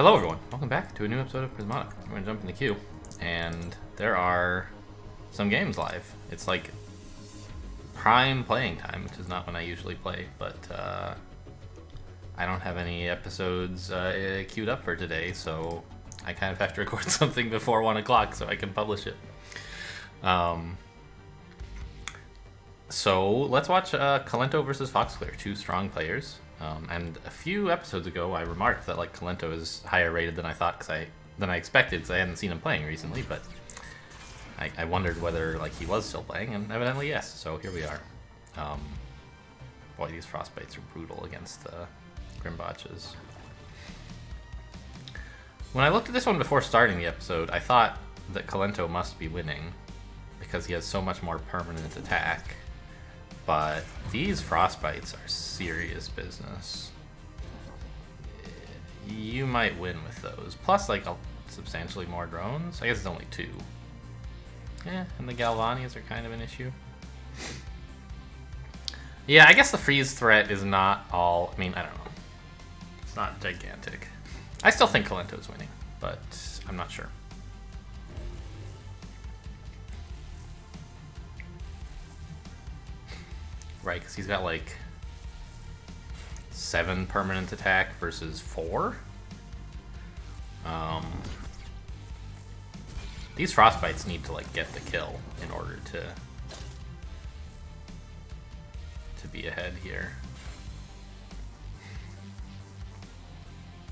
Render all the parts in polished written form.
Hello everyone, welcome back to a new episode of Prismata. We're gonna jump in the queue, and there are some games live. It's like prime playing time, which is not when I usually play, but I don't have any episodes queued up for today, so I kind of have to record something before 1 o'clock so I can publish it. So let's watch Kalento versus Foxclear, two strong players. And a few episodes ago, I remarked that like Kalento is higher rated than I thought, than I expected, because I hadn't seen him playing recently. But I wondered whether like he was still playing, and evidently yes. So here we are. Boy, these frostbites are brutal against the Grimbotches. When I looked at this one before starting the episode, I thought that Kalento must be winning because he has so much more permanent attack. But these frostbites are serious business. You might win with those. Plus, like, substantially more drones. I guess it's only 2. Yeah, and the Galvanias are kind of an issue. Yeah, I guess the freeze threat is not all... I mean, I don't know. It's not gigantic. I still think Kalento's winning, but I'm not sure. Right, because he's got like 7 permanent attack versus 4. These frostbites need to like get the kill in order to be ahead here.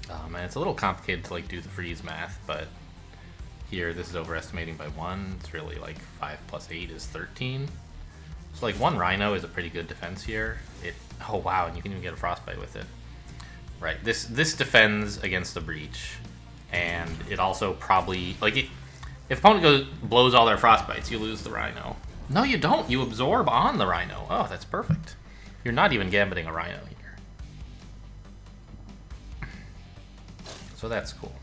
And it's a little complicated to like do the freeze math, but here this is overestimating by 1. It's really like 5 plus 8 is 13. So like 1 Rhino is a pretty good defense here. Oh wow, and you can even get a frostbite with it. Right, this defends against the breach, and it also probably like if opponent blows all their frostbites, you lose the Rhino. No, you don't. You absorb on the Rhino. Oh, that's perfect. You're not even gambiting a Rhino here. So that's cool.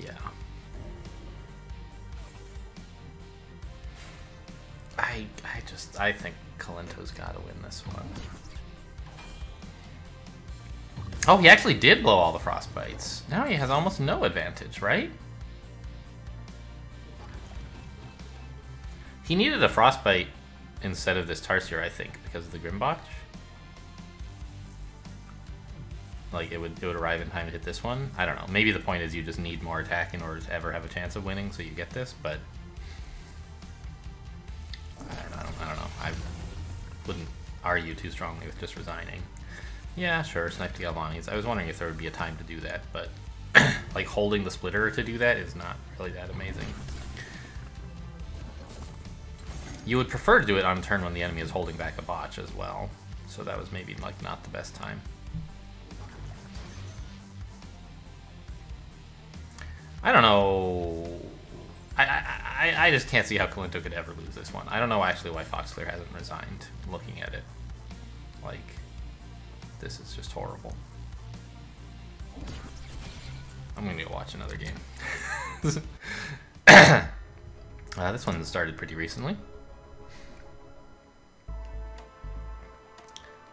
Yeah. I think Kalento's got to win this one. Oh, he actually did blow all the frostbites. Now he has almost no advantage, right? He needed a frostbite instead of this Tarsier, I think, because of the Grimbotch. Like, it would arrive in time to hit this one. I don't know. Maybe the point is you just need more attack in order to ever have a chance of winning, so you get this, but... I don't know. I wouldn't argue too strongly with just resigning. Yeah, sure, snipe the Galvanias. I was wondering if there would be a time to do that, but... like, holding the splitter to do that is not really that amazing. You would prefer to do it on a turn when the enemy is holding back a botch as well. So that was maybe, like, not the best time. I don't know. I just can't see how Kalento could ever lose this one. I don't know actually why Foxclear hasn't resigned, looking at it. Like, this is just horrible. I'm gonna go watch another game. This one started pretty recently.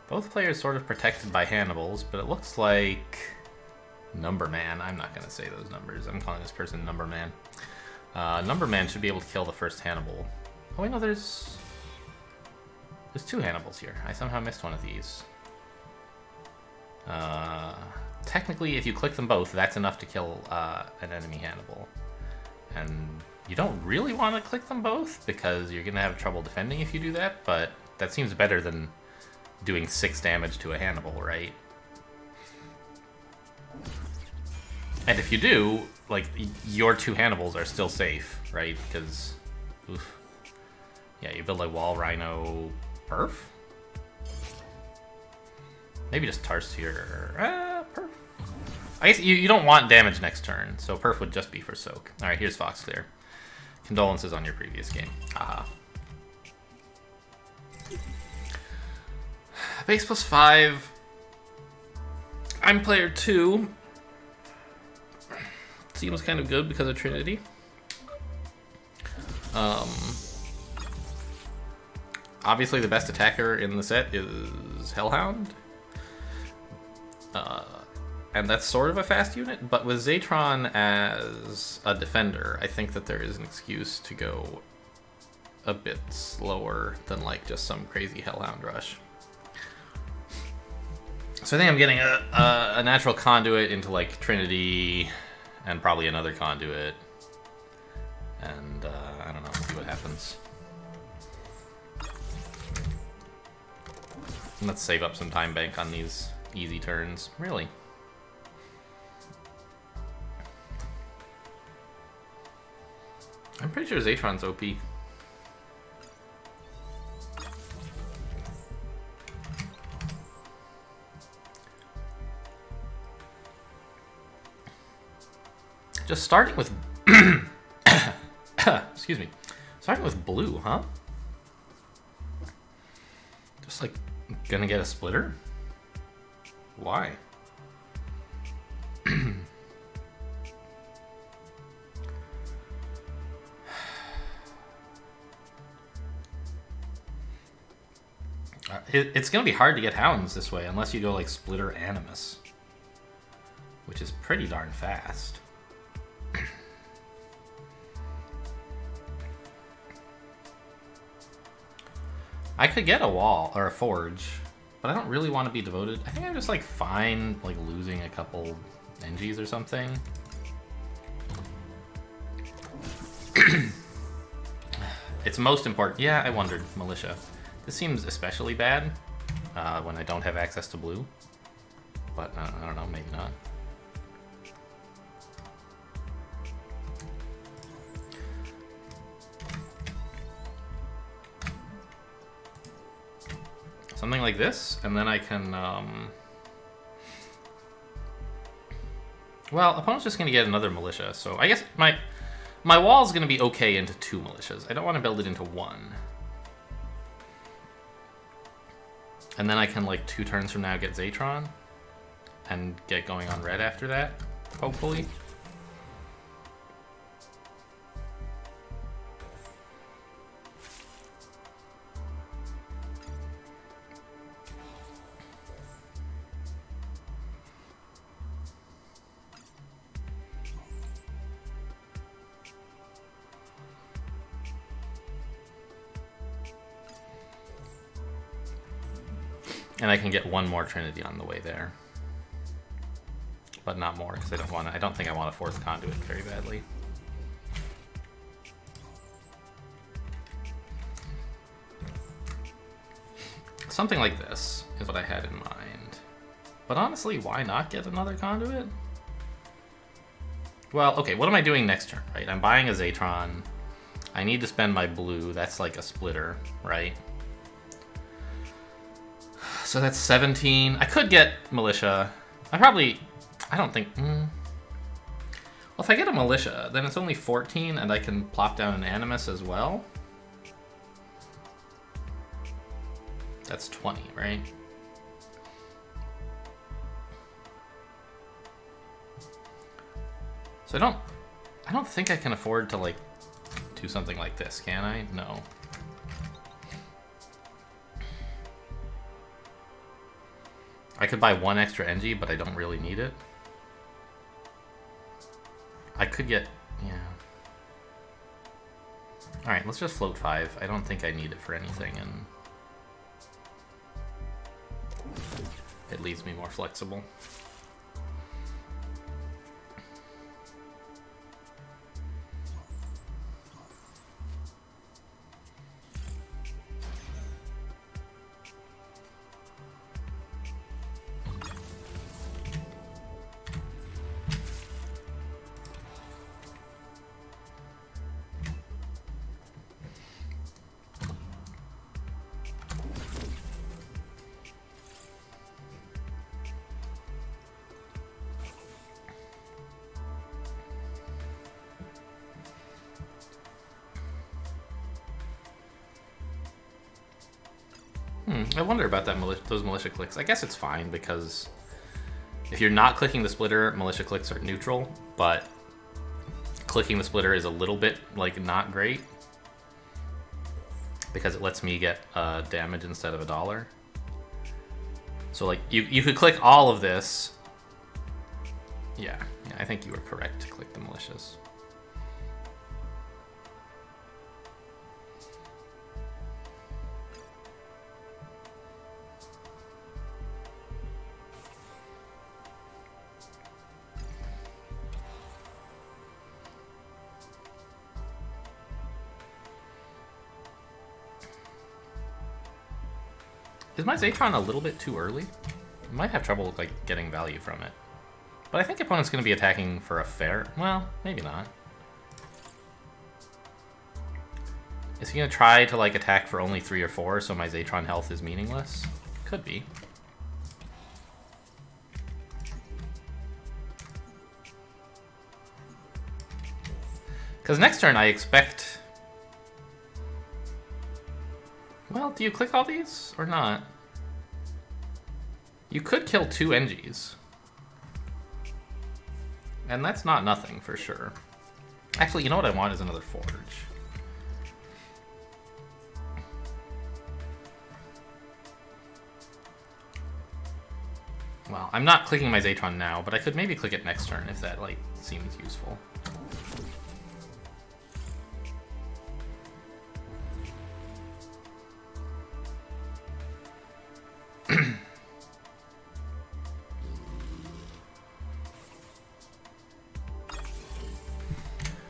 Both players sort of protected by Hannibals, but it looks like... Numberman. I'm not going to say those numbers. I'm calling this person Numberman. Numberman should be able to kill the first Hannibal. Oh wait, no, there's 2 Hannibals here. I somehow missed one of these. Technically, if you click them both, that's enough to kill an enemy Hannibal. And you don't really want to click them both, because you're going to have trouble defending if you do that, but that seems better than doing 6 damage to a Hannibal, right? And if you do, like, your 2 Hannibals are still safe, right? Because, oof. Yeah, you build a Wall Rhino Perf? Maybe just Tarsier. Perf. I guess you don't want damage next turn, so Perf would just be for soak. Alright, here's Foxclear. Condolences on your previous game. Haha. Base plus 5. I'm player 2. Seems kind of good because of Trinity. obviously the best attacker in the set is Hellhound. And that's sort of a fast unit, but with Zatron as a defender, I think that there is an excuse to go a bit slower than like just some crazy Hellhound rush. So I think I'm getting a natural conduit into like Trinity and probably another conduit. And I don't know, see what happens. Let's save up some time bank on these easy turns. Really? I'm pretty sure Zatron's OP. Just starting with... Excuse me. Starting with blue, huh? Just like, gonna get a splitter? Why? It's gonna be hard to get hounds this way unless you go like Splitter Animus, which is pretty darn fast. I could get a wall or a forge, but I don't really want to be devoted. I think I'm just like fine like losing a couple NGs or something. It's most important. Yeah, I wondered. Militia. This seems especially bad when I don't have access to blue, but I don't know, maybe not. Something like this, and then I can, well, opponent's just gonna get another militia, so I guess my wall is gonna be okay into 2 militias. I don't want to build it into 1. And then I can, like, 2 turns from now get Zatron and get going on red after that, hopefully. And I can get 1 more Trinity on the way there, but not more because I don't think I want to force conduit very badly. Something like this is what I had in mind. But honestly, why not get another conduit? Well, okay, what am I doing next turn, right? I'm buying a Zatron. I need to spend my blue. That's like a splitter, right? So that's 17. I could get militia. I don't think... Well, if I get a militia, then it's only 14, and I can plop down an Animus as well. That's 20, right? So I don't think I can afford to, like, do something like this, can I? No. I could buy 1 extra NG, but I don't really need it. I could get... yeah. Alright, let's just float 5. I don't think I need it for anything, and... it leaves me more flexible. I wonder about that those militia clicks. I guess it's fine because if you're not clicking the splitter, militia clicks are neutral, but clicking the splitter is a little bit like not great. because it lets me get damage instead of $1. So like you could click all of this. Yeah, I think you were correct to click the militias. Is my Zatron a little bit too early? I might have trouble like getting value from it. But I think opponent's going to be attacking for a fair... Well, maybe not. Is he going to try to like attack for only 3 or 4 so my Zatron health is meaningless? Could be. Because next turn I expect... Well, do you click all these or not? You could kill 2 NGs. And that's not nothing for sure. Actually, you know what I want is another Forge. Well, I'm not clicking my Zatron now, but I could maybe click it next turn if that like seems useful.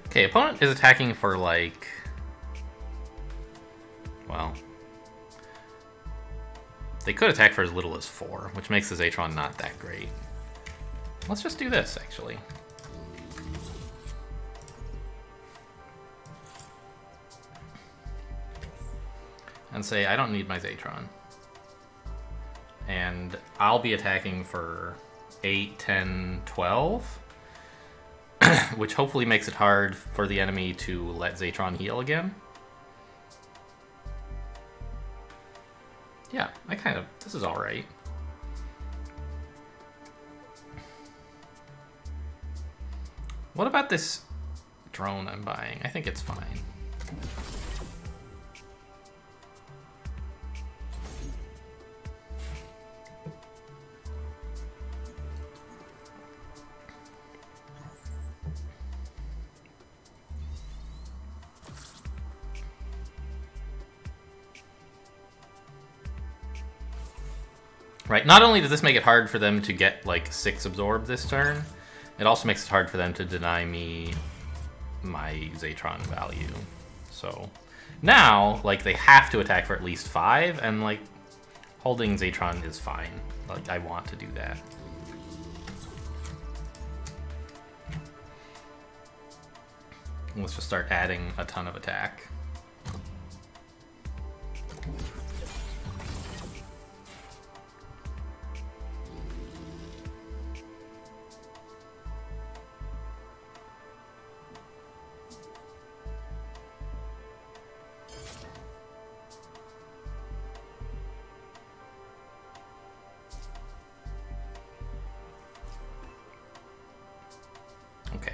Okay, opponent is attacking for like... Well... They could attack for as little as 4, which makes the Zatron not that great. Let's just do this, actually. And say, I don't need my Zatron. And I'll be attacking for 8, 10, 12. Which hopefully makes it hard for the enemy to let Zatron heal again. Yeah, this is alright. What about this drone I'm buying? I think it's fine. Right, not only does this make it hard for them to get, like, 6 absorbed this turn, it also makes it hard for them to deny me my Zatron value. So, now, like, they have to attack for at least 5, and, like, holding Zatron is fine. Like, I want to do that. Let's just start adding a ton of attack.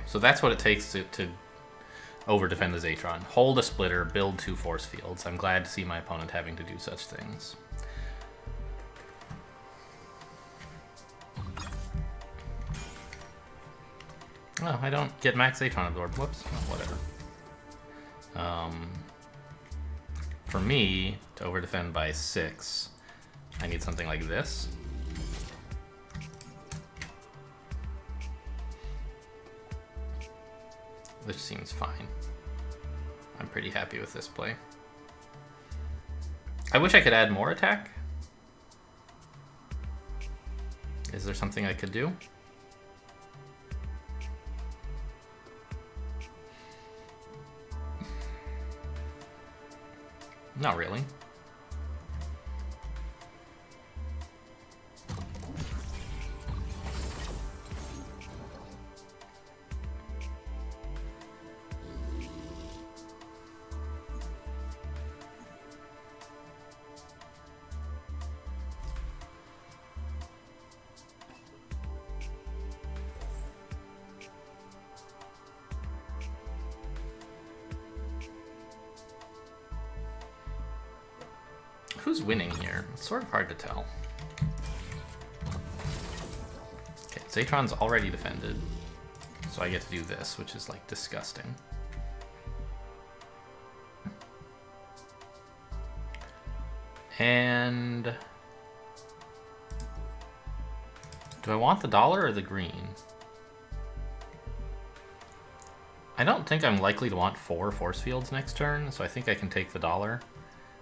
So that's what it takes to over-defend the Zatron. Hold a splitter, build 2 force fields. I'm glad to see my opponent having to do such things. Oh, I don't get max Zatron absorb. Whoops. Oh, whatever. For me, to over-defend by 6, I need something like this. Which seems fine. I'm pretty happy with this play. I wish I could add more attack. Is there something I could do? Not really. Who's winning here? It's sort of hard to tell. Okay, Zatron's already defended, so I get to do this, which is like disgusting. And do I want the dollar or the green? I don't think I'm likely to want 4 force fields next turn, so I think I can take the dollar.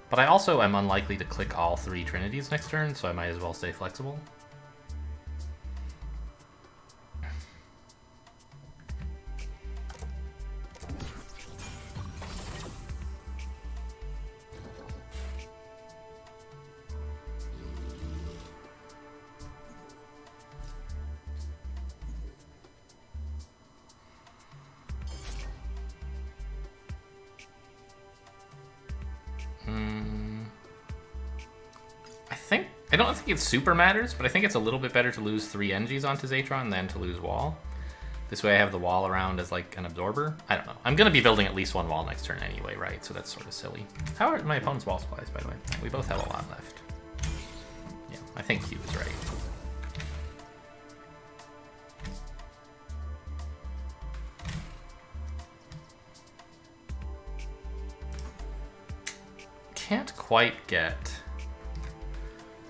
But I also am unlikely to click all 3 Trinities next turn, so I might as well stay flexible. I don't think it super matters, but I think it's a little bit better to lose 3 Engies onto Zatron than to lose wall. This way I have the wall around as like an absorber. I don't know. I'm going to be building at least 1 wall next turn anyway, right? So that's sort of silly. How are my opponent's wall supplies, by the way? We both have a lot left. Yeah, I think Q is right. Can't quite get...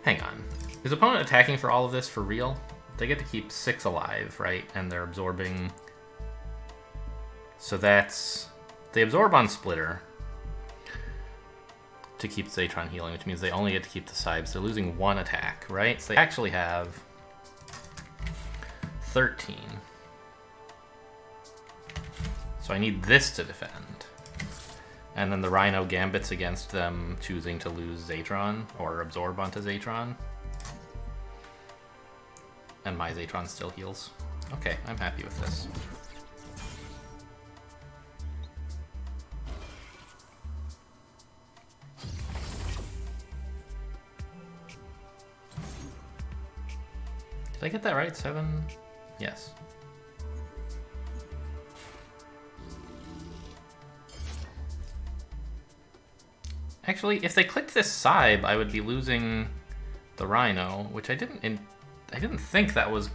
Hang on. Is opponent attacking for all of this for real? They get to keep 6 alive, right? And they're absorbing... So that's... They absorb on Splitter to keep Zatron healing, which means they only get to keep the Sibes. They're losing 1 attack, right? So they actually have 13. So I need this to defend. And then the Rhino gambits against them, choosing to lose Zatron or absorb onto Zatron. And my Zatron still heals. Okay, I'm happy with this. Did I get that right? 7? Yes. Actually, if they clicked this Sibe, I would be losing the Rhino, which I didn't think that was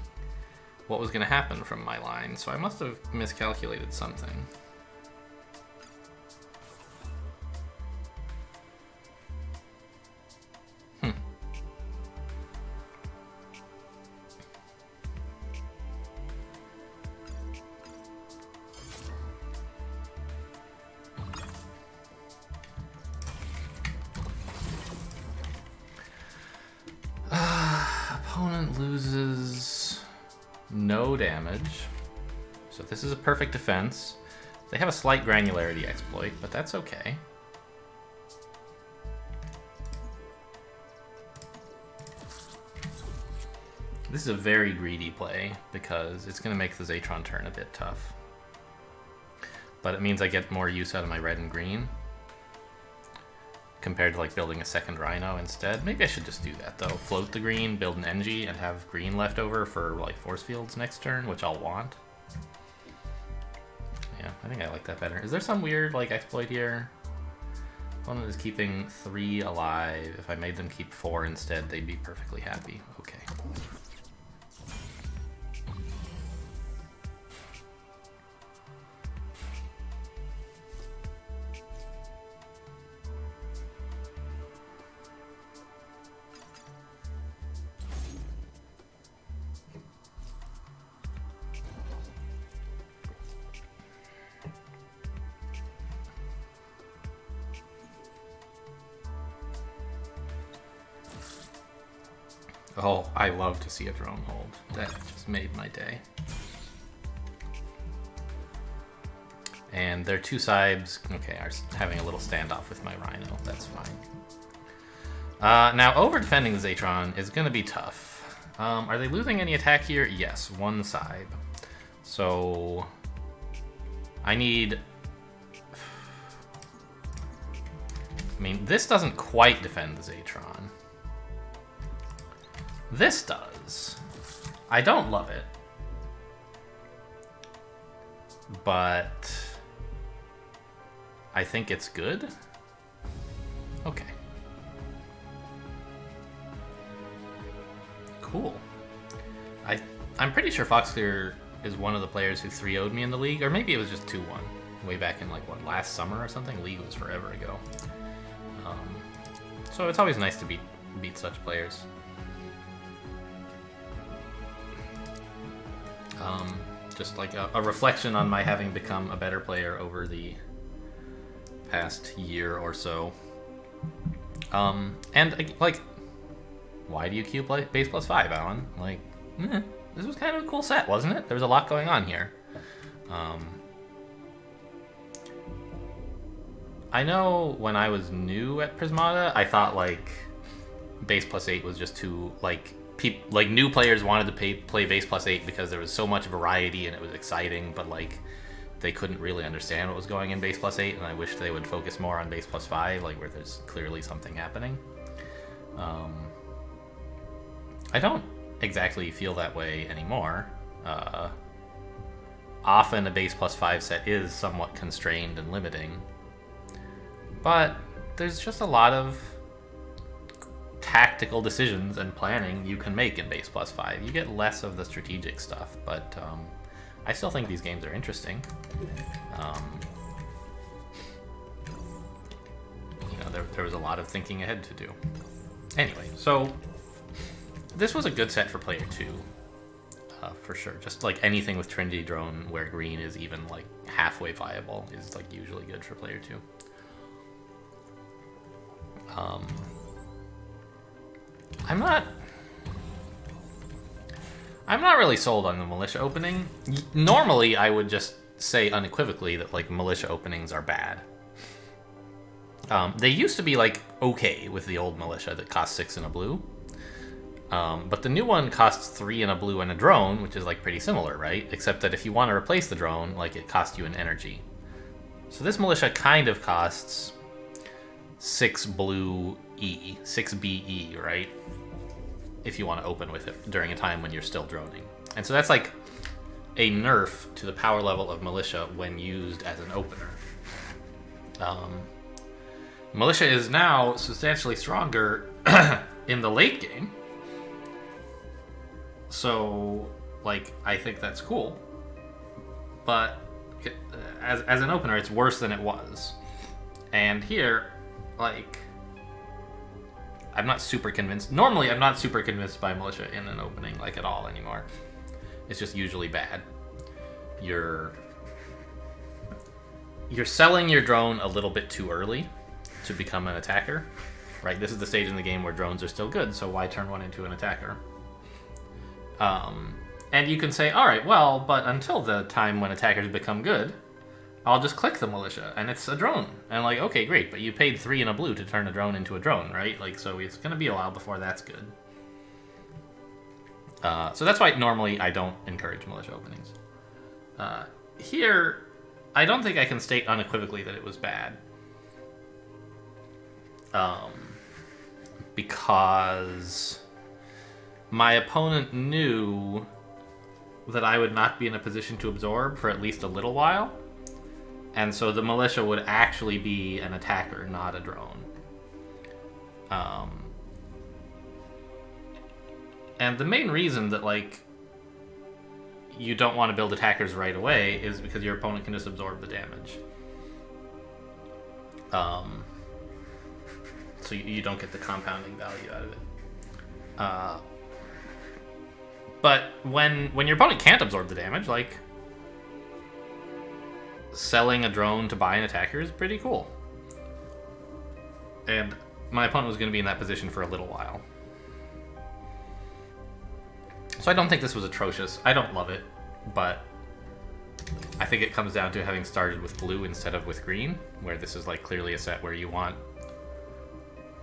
what was going to happen from my line, so I must have miscalculated something. Opponent loses no damage. So this is a perfect defense. They have a slight granularity exploit, but that's okay. This is a very greedy play because it's going to make the Zatron turn a bit tough. But it means I get more use out of my red and green compared to like building a second Rhino instead. Maybe I should just do that though. Float the green, build an Engie, and have green left over for like force fields next turn, which I'll want. Yeah, I think I like that better. Is there some weird like exploit here? Opponent is keeping 3 alive. If I made them keep 4 instead, they'd be perfectly happy. Okay. Oh, I love to see a drone hold. That just made my day. And their 2 Sibes, okay, are having a little standoff with my Rhino. That's fine. Now, over-defending the Zatron is going to be tough. Are they losing any attack here? Yes, 1 Sibe. So I need... I mean, this doesn't quite defend the Zatron. This does. I don't love it. But I think it's good. Okay. Cool. I'm pretty sure Foxclear is one of the players who 3-0'd me in the league, or maybe it was just 2-1. Way back in, like, what, last summer or something? League was forever ago. So it's always nice to beat such players. Just like a reflection on my having become a better player over the past year or so. And, like, why do you queue base +5, Alan? Like, this was kind of a cool set, wasn't it? There was a lot going on here. I know when I was new at Prismata, I thought, like, base +8 was just too, like, new players wanted to play base +8 because there was so much variety and it was exciting, but, like, they couldn't really understand what was going in base +8, and I wish they would focus more on base +5, like, where there's clearly something happening. I don't exactly feel that way anymore. Often a base +5 set is somewhat constrained and limiting, but there's just a lot of tactical decisions and planning you can make in base +5. You get less of the strategic stuff, but I still think these games are interesting. You know, there was a lot of thinking ahead to do. Anyway, so this was a good set for player 2, for sure. Just like anything with Trinity Drone where green is even like halfway viable is like usually good for player 2. I'm not really sold on the Militia opening. Normally, I would just say unequivocally that, like, Militia openings are bad. They used to be, like, okay with the old Militia that cost 6 and a blue. But the new one costs 3 and a blue and a drone, which is, like, pretty similar, right? Except that if you want to replace the drone, like, it costs you an energy. So this Militia kind of costs 6 blue E, 6 BE, right? If you want to open with it during a time when you're still droning. And so that's like a nerf to the power level of Militia when used as an opener. Militia is now substantially stronger in the late game. So, like, I think that's cool. But as an opener, it's worse than it was. And here, like, I'm not super convinced. Normally, I'm not super convinced by Militia in an opening, like, at all anymore. It's just usually bad. You're selling your drone a little bit too early to become an attacker, right? This is the stage in the game where drones are still good, so why turn one into an attacker? And you can say, all right, well, but until the time when attackers become good, I'll just click the Militia, and it's a drone. And like, okay, great, but you paid 3 and a blue to turn a drone into a drone, right? Like, so it's gonna be a while before that's good. So that's why normally I don't encourage Militia openings. Here, I don't think I can state unequivocally that it was bad. Because my opponent knew that I would not be in a position to absorb for at least a little while. And so the Militia would actually be an attacker, not a drone. And the main reason that, like, you don't want to build attackers right away is because your opponent can just absorb the damage. So you don't get the compounding value out of it. But when your opponent can't absorb the damage, like, selling a drone to buy an attacker is pretty cool. And my opponent was going to be in that position for a little while. So I don't think this was atrocious. I don't love it, but I think it comes down to having started with blue instead of with green, where this is like clearly a set where you want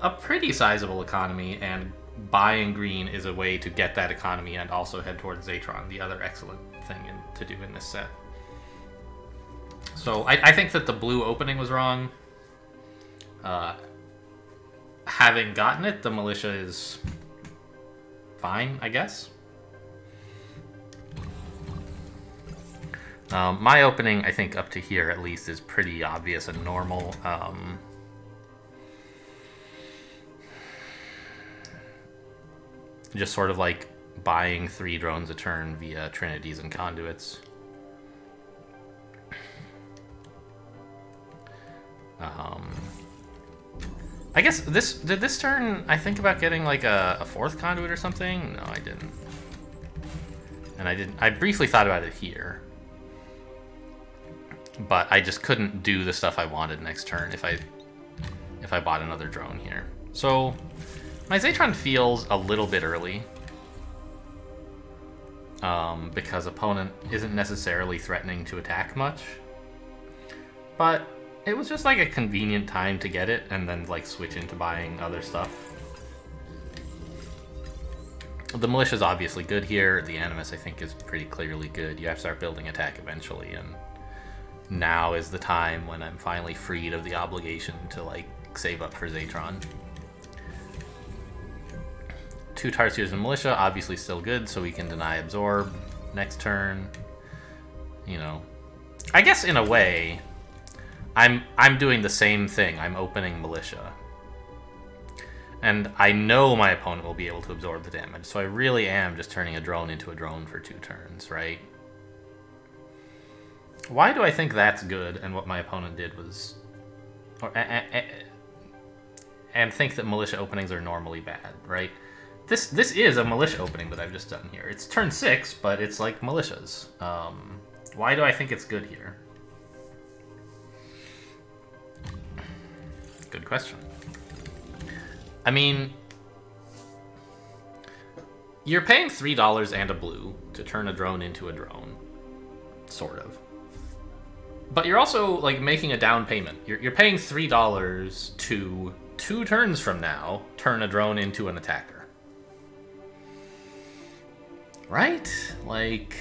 a pretty sizable economy, and buying green is a way to get that economy and also head towards Zatron, the other excellent thing to do in this set. So I think that the blue opening was wrong. Having gotten it, the Militia is fine, I guess. My opening, I think, up to here at least, is pretty obvious and normal. Just sort of like buying 3 drones a turn via Trinities and Conduits. I guess this turn I think about getting like a 4th Conduit or something? No, I didn't. And I briefly thought about it here. But I just couldn't do the stuff I wanted next turn if I bought another drone here. So my Zatron feels a little bit early. Because opponent isn't necessarily threatening to attack much. But it was just like a convenient time to get it and then like switch into buying other stuff. The Militia's obviously good here. The Animus I think is pretty clearly good. You have to start building attack eventually, and now is the time when I'm finally freed of the obligation to like save up for Zatron. 2 Tarsiers and Militia, obviously still good, so we can deny Absorb next turn. You know, I guess in a way, I'm doing the same thing. I'm opening Militia. And I know my opponent will be able to absorb the damage, so I really am just turning a drone into a drone for 2 turns, right? Why do I think that's good and what my opponent did was... and think that Militia openings are normally bad, right? This is a Militia opening that I've just done here. It's turn 6, but it's like Militias. Why do I think it's good here? Good question. I mean, you're paying $3 and a blue to turn a drone into a drone, sort of. But you're also like making a down payment. You're paying $3 to 2 turns from now turn a drone into an attacker, right? Like,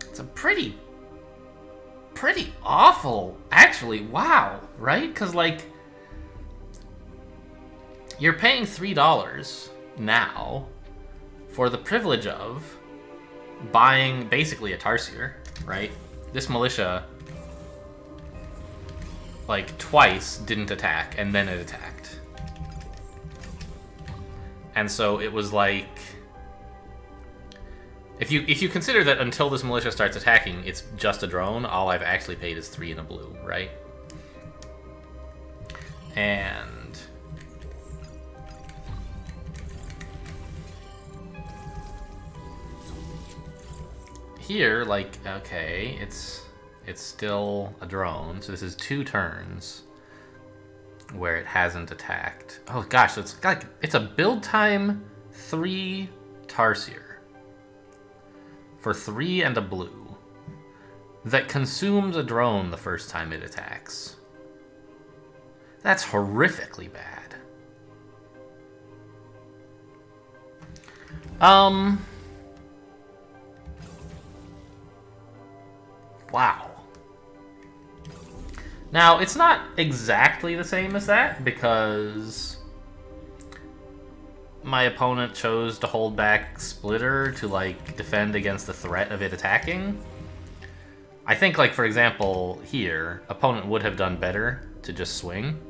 it's a pretty awful, actually. Wow, right? Because like, you're paying $3 now for the privilege of buying basically a Tarsier, right? This Militia, like, twice didn't attack, and then it attacked. And so it was like... If you consider that until this Militia starts attacking, it's just a drone, all I've actually paid is 3 and a blue, right? And... here, like, okay, it's still a drone, so this is 2 turns where it hasn't attacked. Oh gosh, so it's like, it's a build time 3 Tarsier for 3 and a blue that consumes a drone the first time it attacks. That's horrifically bad. Wow. Now, it's not exactly the same as that, because my opponent chose to hold back Splitter to, like, defend against the threat of it attacking. I think, like, for example, here, opponent would have done better to just swing.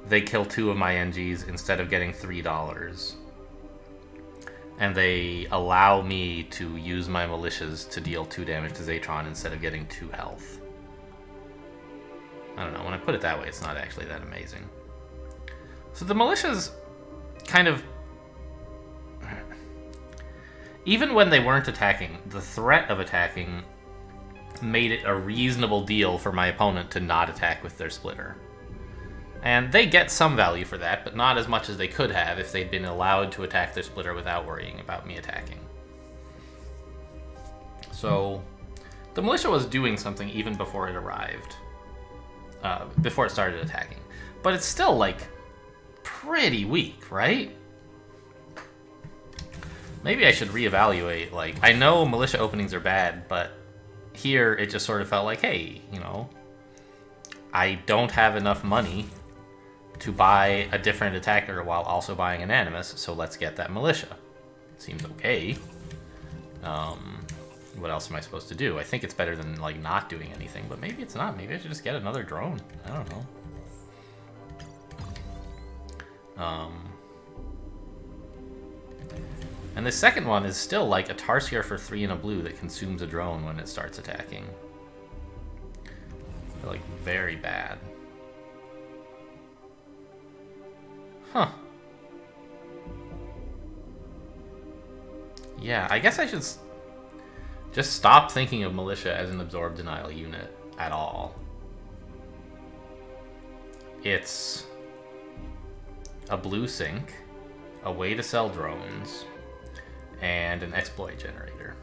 They kill 2 of my NGs instead of getting $3. And they allow me to use my Militias to deal 2 damage to Zatron instead of getting 2 health. I don't know, when I put it that way, it's not actually that amazing. So the Militias kind of... even when they weren't attacking, the threat of attacking made it a reasonable deal for my opponent to not attack with their Splitter. And they get some value for that, but not as much as they could have if they'd been allowed to attack their Splitter without worrying about me attacking. So, the Militia was doing something even before it arrived. Before it started attacking. But it's still, like, pretty weak, right? Maybe I should reevaluate, like, I know Militia openings are bad, but here it just sort of felt like, hey, you know, I don't have enough money to buy a different attacker while also buying an Animus, so let's get that Militia. Seems okay. What else am I supposed to do? I think it's better than, like, not doing anything, but maybe it's not. Maybe I should just get another drone. I don't know. And the second one is still like a Tarsier for 3 and a blue that consumes a drone when it starts attacking. They're like very bad. Huh. Yeah, I guess I should just stop thinking of Militia as an absorb denial unit at all. It's a blue sink, a way to sell drones, and an exploit generator.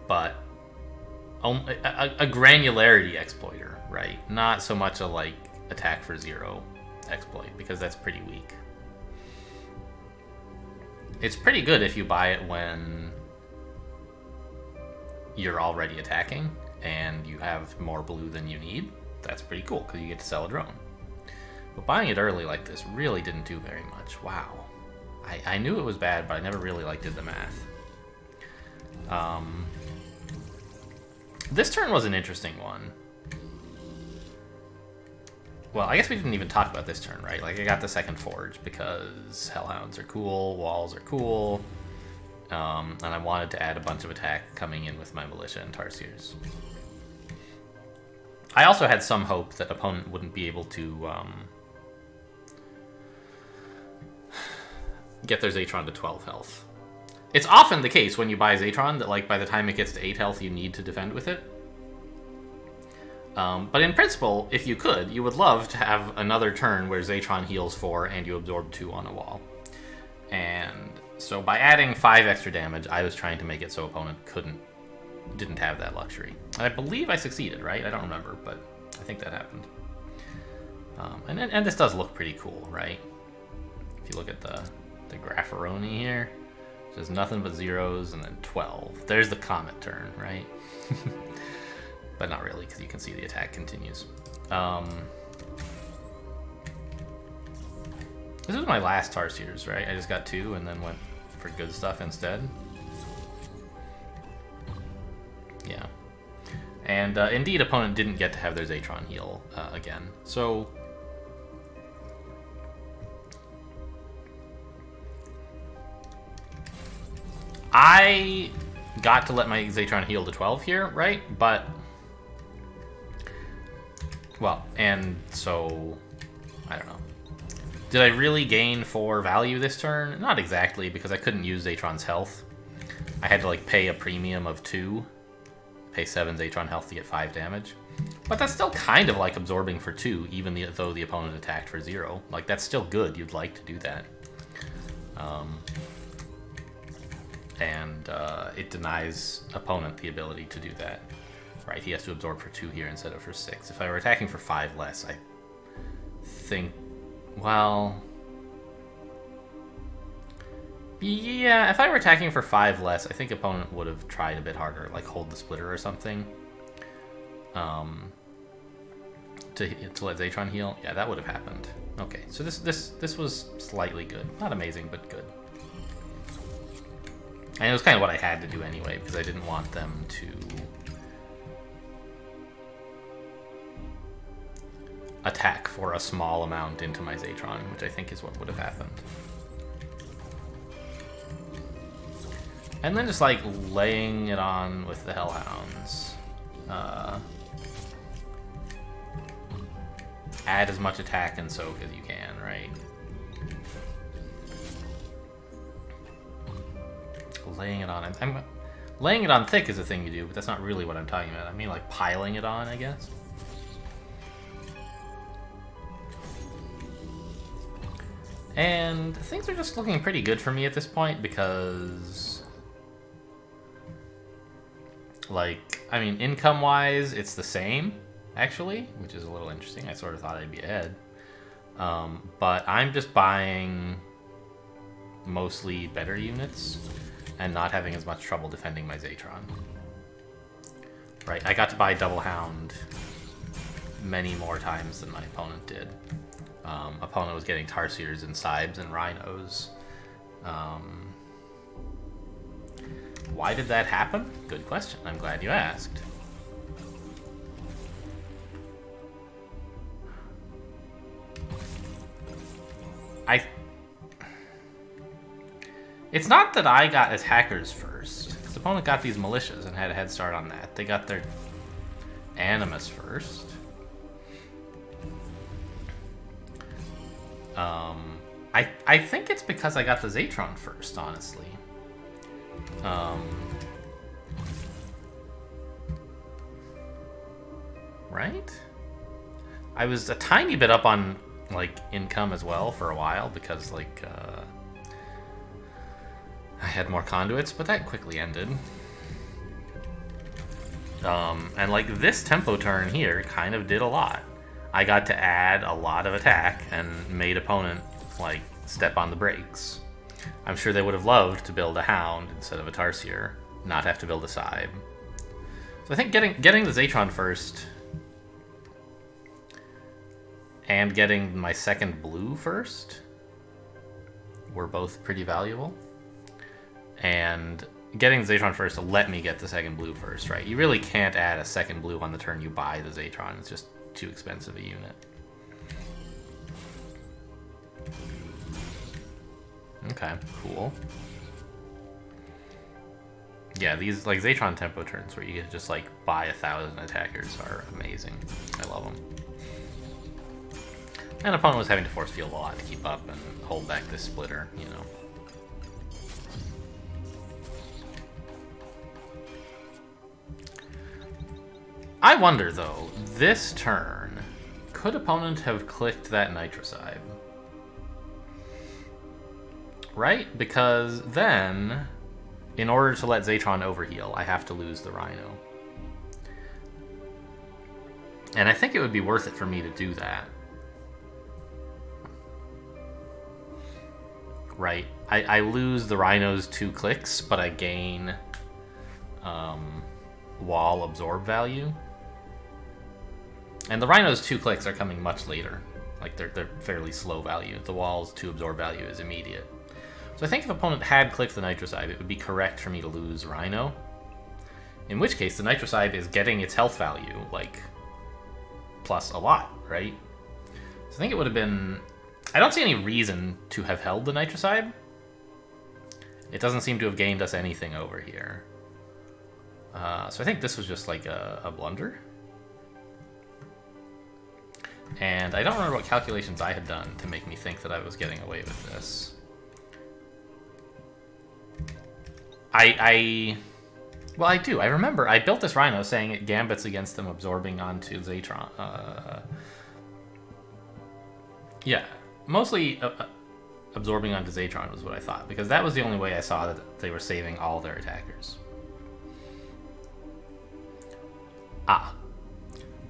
But a granularity exploiter, right? Not so much a like attack for 0 exploit, because that's pretty weak. It's pretty good if you buy it when you're already attacking and you have more blue than you need. That's pretty cool because you get to sell a drone. But buying it early like this really didn't do very much. Wow. I knew it was bad, but I never really like did the math. This turn was an interesting one. Well, I guess we didn't even talk about this turn, right? Like, I got the second Forge because Hellhounds are cool, Walls are cool, and I wanted to add a bunch of attack coming in with my Militia and Tarsiers. I also had some hope that opponent wouldn't be able to get their Zatron to 12 health. It's often the case when you buy Zatron that, like, by the time it gets to 8 health, you need to defend with it. But in principle, if you could, you would love to have another turn where Zatron heals 4 and you absorb 2 on a wall. And so by adding 5 extra damage, I was trying to make it so opponent didn't have that luxury. And I believe I succeeded, right? I don't remember, but I think that happened. And this does look pretty cool, right? If you look at the Graffaroni here, there's nothing but 0s and then 12. There's the Comet turn, right? But not really, because you can see the attack continues. This was my last Tarsiers, right? I just got 2 and then went for good stuff instead. Yeah. And indeed, opponent didn't get to have their Zatron heal again. So I got to let my Zatron heal to 12 here, right? But well, and so I don't know. Did I really gain 4 value this turn? Not exactly, because I couldn't use Zatron's health. I had to like pay a premium of 2, pay 7 Zatron health to get 5 damage. But that's still kind of like absorbing for 2, even though the opponent attacked for 0. Like, that's still good. You'd like to do that. And it denies opponent the ability to do that. Right, he has to absorb for 2 here instead of for 6. If I were attacking for 5 less, I think, well, yeah, if I were attacking for 5 less, I think opponent would have tried a bit harder, like hold the splitter or something, to let Zatron heal. Yeah, that would have happened. Okay, so this was slightly good, not amazing, but good. And it was kind of what I had to do anyway, because I didn't want them to attack for a small amount into my Zatron, which I think is what would have happened. And then just like laying it on with the Hellhounds. Add as much attack and soak as you can, right? Laying it on. Laying it on thick is a thing you do, but that's not really what I'm talking about. I mean like piling it on, I guess. And things are just looking pretty good for me at this point because, like, I mean, income-wise, it's the same, actually, which is a little interesting. I sort of thought I'd be ahead. But I'm just buying mostly better units and not having as much trouble defending my Zatron. Right, I got to buy Double Hound many more times than my opponent did. Opponent was getting Tarsiers and Sibes and Rhinos. Why did that happen? Good question. I'm glad you asked. It's not that I got attackers first. His opponent got these militias and had a head start on that. They got their animus first. I think it's because I got the Zatron first, honestly. Right? I was a tiny bit up on, like, income as well for a while because, like, I had more conduits, but that quickly ended. And, like, this tempo turn here kind of did a lot. I got to add a lot of attack and made opponent, like, step on the brakes. I'm sure they would have loved to build a Hound instead of a Tarsier, not have to build a Scythe. So I think getting the Zatron first and getting my second blue first were both pretty valuable. And getting the Zatron first to let me get the second blue first, right? You really can't add a second blue on the turn you buy the Zatron. It's just too expensive a unit. Okay, cool. Yeah, these, like, Zatron tempo turns where you get just, like, buy 1,000 attackers are amazing. I love them. And opponent was having to force field a lot to keep up and hold back this splitter, you know. I wonder, though, this turn, could opponent have clicked that Nitrocide? Right? Because then, in order to let Zatron overheal, I have to lose the Rhino. And I think it would be worth it for me to do that. Right? I lose the Rhino's 2 clicks, but I gain wall absorb value. And the Rhino's 2 clicks are coming much later. Like, they're fairly slow value. The wall's 2 absorb value is immediate. So I think if opponent had clicked the Nitrocide, it would be correct for me to lose Rhino. In which case, the Nitrocide is getting its health value, like, plus a lot, right? So I think it would have been... I don't see any reason to have held the Nitrocide. It doesn't seem to have gained us anything over here. So I think this was just like a blunder. And I don't remember what calculations I had done to make me think that I was getting away with this. Well, I do. I remember I built this Rhino saying it gambits against them absorbing onto Zatron. Yeah, mostly absorbing onto Zatron was what I thought, because that was the only way I saw that they were saving all their attackers.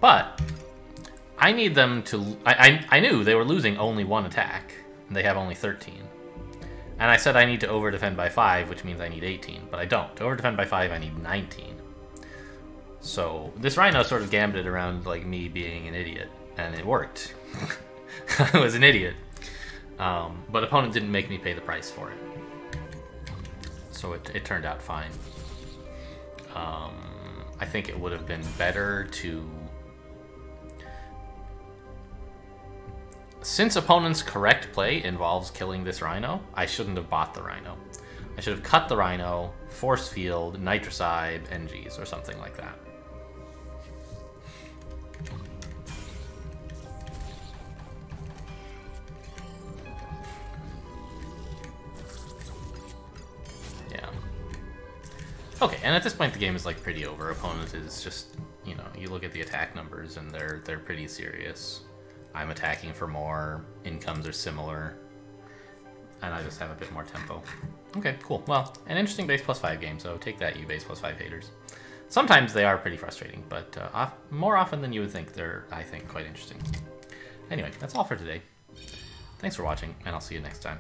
But I need them to... I knew they were losing only 1 attack, and they have only 13. And I said I need to over-defend by 5, which means I need 18, but I don't. To over-defend by 5, I need 19. So this Rhino sort of gambited around, like, me being an idiot, and it worked. I was an idiot. But opponent didn't make me pay the price for it. So it turned out fine. I think it would have been better to... Since opponent's correct play involves killing this Rhino, I shouldn't have bought the Rhino. I should have cut the Rhino, force field, Nitrocide, NGs, or something like that. Yeah. Okay, and at this point the game is, like, pretty over. Opponent is just, you know, you look at the attack numbers and they're pretty serious. I'm attacking for more, incomes are similar, and I just have a bit more tempo. Okay, cool. Well, an interesting base +5 game, so take that, you base +5 haters. Sometimes they are pretty frustrating, but more often than you would think, they're, I think, quite interesting. Anyway, that's all for today. Thanks for watching, and I'll see you next time.